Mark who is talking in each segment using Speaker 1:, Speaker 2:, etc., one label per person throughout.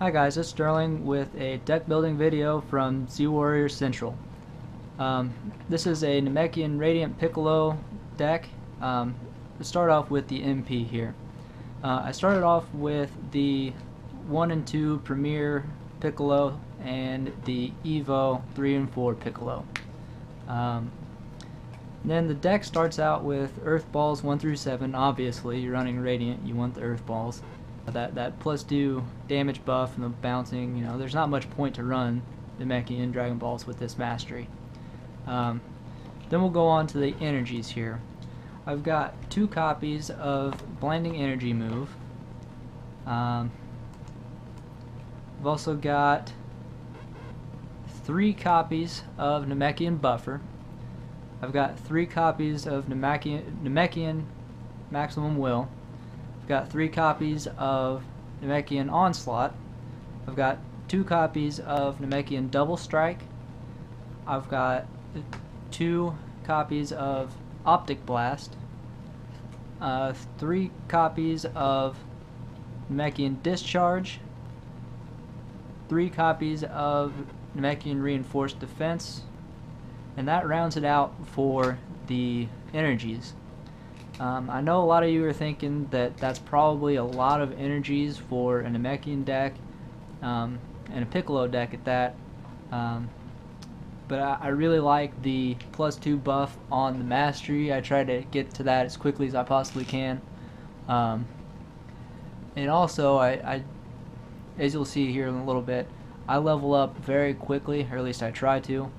Speaker 1: Hi guys, it's Sterling with a deck building video from zwarriorscentral. This is a Namekian Radiant Piccolo deck. To start off with the MP here. I started off with the 1 and 2 Premier Piccolo and the Evo 3 and 4 Piccolo. Then the deck starts out with Earth Balls 1 through 7. Obviously, you're running Radiant, you want the Earth Balls. That +2 damage buff and the bouncing, you know, there's not much point to run the namekian Dragon Balls with this mastery. Then we'll go on to the energies here. I've got 2 copies of Blinding Energy move. I've also got 3 copies of Namekian Buffer. I've got 3 copies of Namekian Maximum Will. I've got 3 copies of Namekian Onslaught. I've got 2 copies of Namekian Double Strike. I've got 2 copies of Optic Blast. 3 copies of Namekian Discharge. 3 copies of Namekian Reinforced Defense. And that rounds it out for the energies. I know a lot of you are thinking that that's probably a lot of energies for a Namekian deck, and a Piccolo deck at that, but I really like the +2 buff on the mastery. I try to get to that as quickly as I possibly can, and also I as you'll see here in a little bit, I level up very quickly, or at least I try to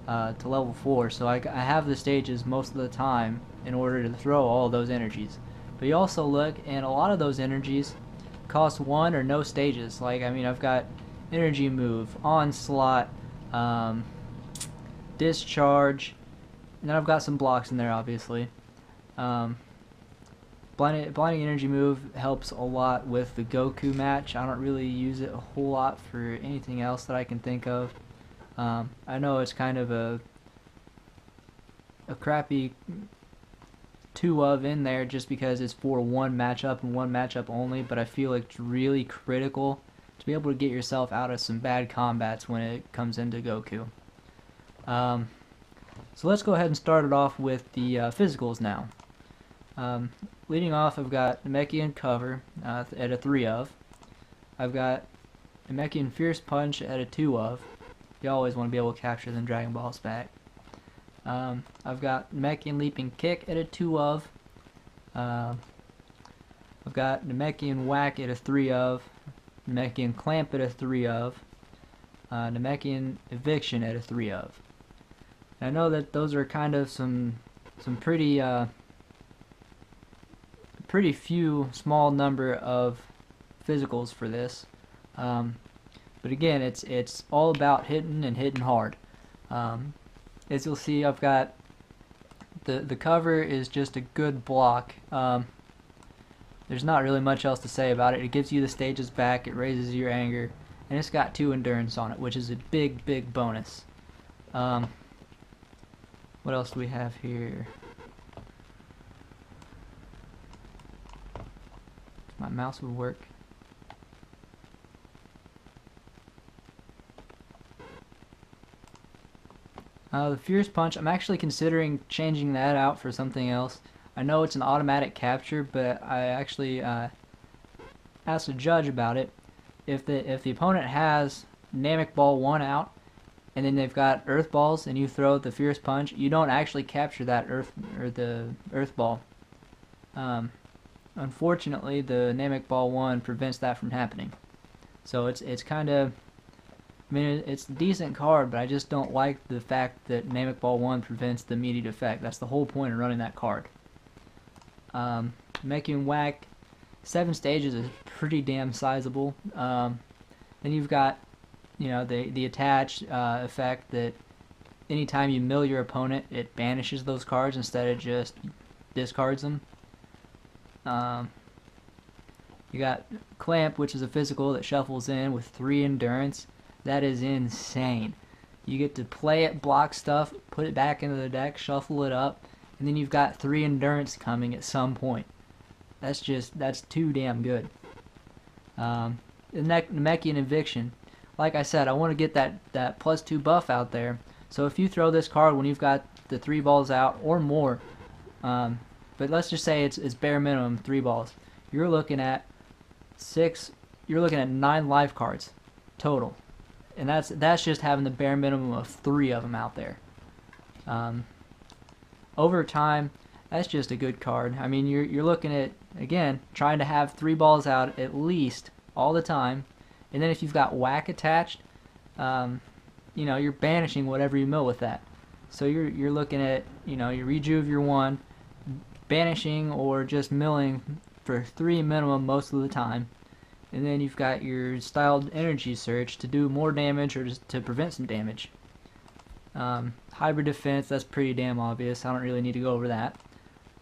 Speaker 1: level 4, so I have the stages most of the time in order to throw all those energies. But you also look, and a lot of those energies cost 1 or no stages. Like, I mean, I've got energy move, onslaught, discharge, and then I've got some blocks in there, obviously. Blinding energy move helps a lot with the Goku match. I don't really use it a whole lot for anything else that I can think of. I know it's kind of a crappy 2 of in there just because it's for one matchup and one matchup only, but I feel like it's really critical to be able to get yourself out of some bad combats when it comes into Goku. So let's go ahead and start it off with the physicals now. Leading off, I've got Namekian Cover at a 3 of. I've got Namekian Fierce Punch at a 2 of. You always want to be able to capture them Dragon Balls back. I've got Namekian Leaping Kick at a 2 of. I've got Namekian Whack at a 3 of. Namekian Clamp at a 3 of. Namekian Eviction at a 3 of. And I know that those are kind of some pretty few small number of physicals for this. But again, it's all about hitting and hitting hard. As you'll see, I've got the cover is just a good block. There's not really much else to say about it. It gives you the stages back, it raises your anger, and it's got 2 endurance on it, which is a big bonus. What else do we have here? If my mouse would work. The Fierce Punch, I'm actually considering changing that out for something else. I know it's an automatic capture, but I actually asked a judge about it. If the opponent has Namek Ball 1 out, and then they've got Earth Balls, and you throw the Fierce Punch, you don't actually capture that Earth Ball. Unfortunately, the Namek Ball 1 prevents that from happening. So it's kind of, I mean, it's a decent card, but I just don't like the fact that Namek Ball 1 prevents the immediate effect. That's the whole point of running that card. Namekian Whack, 7 stages is pretty damn sizable. Then you've got, you know, the attach effect that anytime you mill your opponent, it banishes those cards instead of just discards them. You got Clamp, which is a physical that shuffles in with 3 endurance. That is insane. You get to play it, block stuff, put it back into the deck, shuffle it up, and then you've got 3 endurance coming at some point. That's too damn good. Namekian Eviction. Like I said, I want to get that +2 buff out there. So if you throw this card when you've got the 3 balls out or more, but let's just say it's bare minimum 3 balls, you're looking at 9 life cards total, and that's just having the bare minimum of 3 of them out there. Over time, that's just a good card. I mean, you're looking at, again, trying to have 3 balls out at least all the time, and then if you've got whack attached, you know, you're banishing whatever you mill with that. So you're looking at, you know, your rejuve your 1, banishing or just milling for 3 minimum most of the time, and then you've got your styled energy surge to do more damage or just to prevent some damage. Hybrid defense, that's pretty damn obvious. I don't really need to go over that.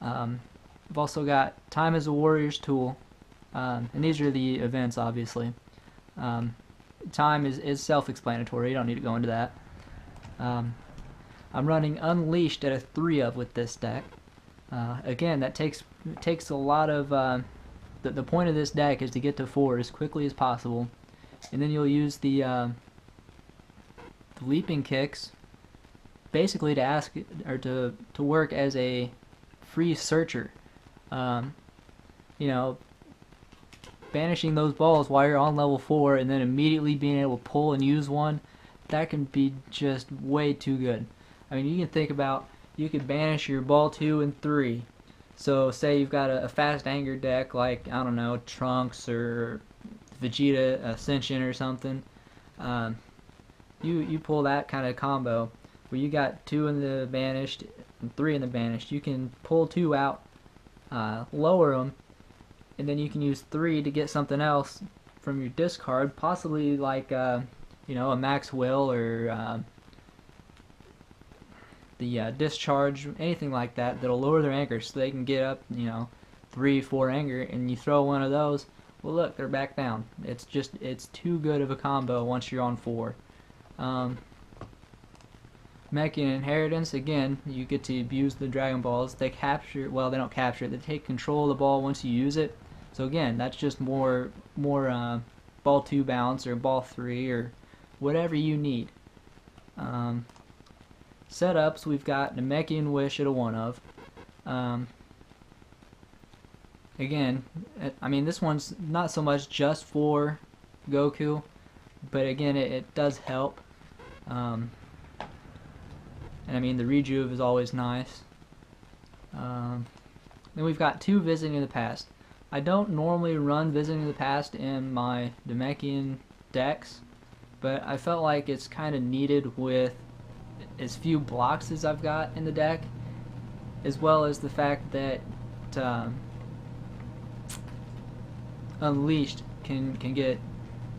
Speaker 1: I've also got time as a warrior's tool, and these are the events, obviously. Time is self-explanatory. You don't need to go into that. I'm running Unleashed at a 3 of with this deck. Again, that takes a lot of the point of this deck is to get to 4 as quickly as possible, and then you'll use the leaping kicks basically to ask or to work as a free searcher. You know, banishing those balls while you're on level 4 and then immediately being able to pull and use one, that can be just way too good. I mean, you can think about, you could banish your ball 2 and 3. So say you've got a fast anger deck like, I don't know, Trunks or Vegeta Ascension or something. You pull that kind of combo where you got 2 in the banished and 3 in the banished. You can pull 2 out, lower them, and then you can use 3 to get something else from your discard, possibly like you know, a Max Will or the discharge, anything like that that'll lower their anger so they can get up, you know, 3-4 anger, and you throw one of those, well look, they're back down. It's too good of a combo once you're on 4. Namekian Inheritance, again, you get to abuse the Dragon Balls. They capture, well, they don't capture it, they take control of the ball once you use it. So again, that's just more ball 2 bounce or ball 3 or whatever you need. Setups, we've got Namekian Wish at a 1 of. Again, I mean, this one's not so much just for Goku, but again, it does help. And I mean, the rejuve is always nice. Then we've got 2 Visiting the Past. I don't normally run Visiting the Past in my Namekian decks, but I felt like it's kind of needed with as few blocks as I've got in the deck, as well as the fact that Unleashed can get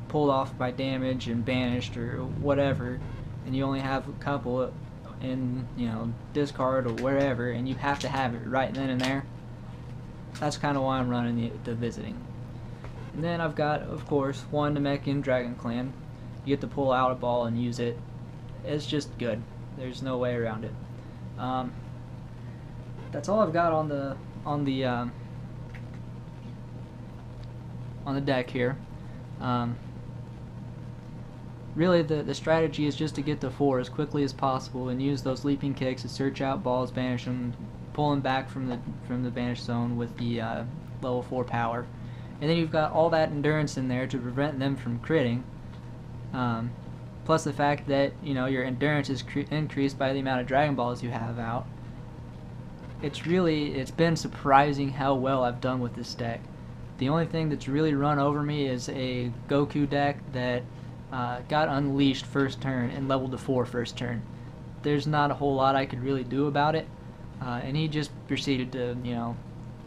Speaker 1: pulled off by damage and banished or whatever, and you only have a couple in, you know, discard or wherever, and you have to have it right then and there. That's kind of why I'm running the Visiting. And then I've got, of course, 1 Namekian Dragon Clan. You get to pull out a ball and use it. It's just good. There's no way around it. That's all I've got on the deck here. Really, the strategy is just to get to 4 as quickly as possible and use those leaping kicks to search out balls, banish them, pull them back from the banished zone with the level 4 power, and then you've got all that endurance in there to prevent them from critting. Plus the fact that, you know, your endurance is increased by the amount of Dragon Balls you have out. It's been surprising how well I've done with this deck. The only thing that's really run over me is a Goku deck that got Unleashed first turn and leveled to 4 first turn. There's not a whole lot I could really do about it, and he just proceeded to, you know,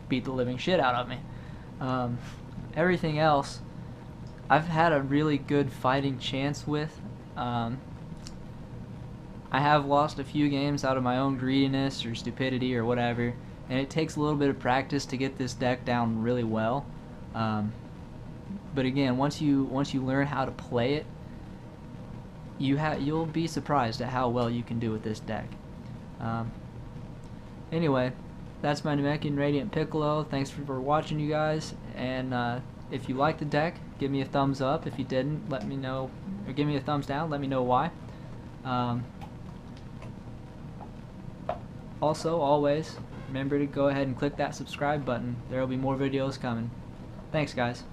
Speaker 1: beat the living shit out of me. Everything else I've had a really good fighting chance with. I have lost a few games out of my own greediness or stupidity or whatever, and it takes a little bit of practice to get this deck down really well. But again, once you learn how to play it, you'll be surprised at how well you can do with this deck. Anyway, that's my Namekian Radiant Piccolo. Thanks for watching, you guys, and if you like the deck, give me a thumbs up. If you didn't, let me know, or give me a thumbs down, let me know why. Also, always remember to go ahead and click that subscribe button. There will be more videos coming. Thanks, guys.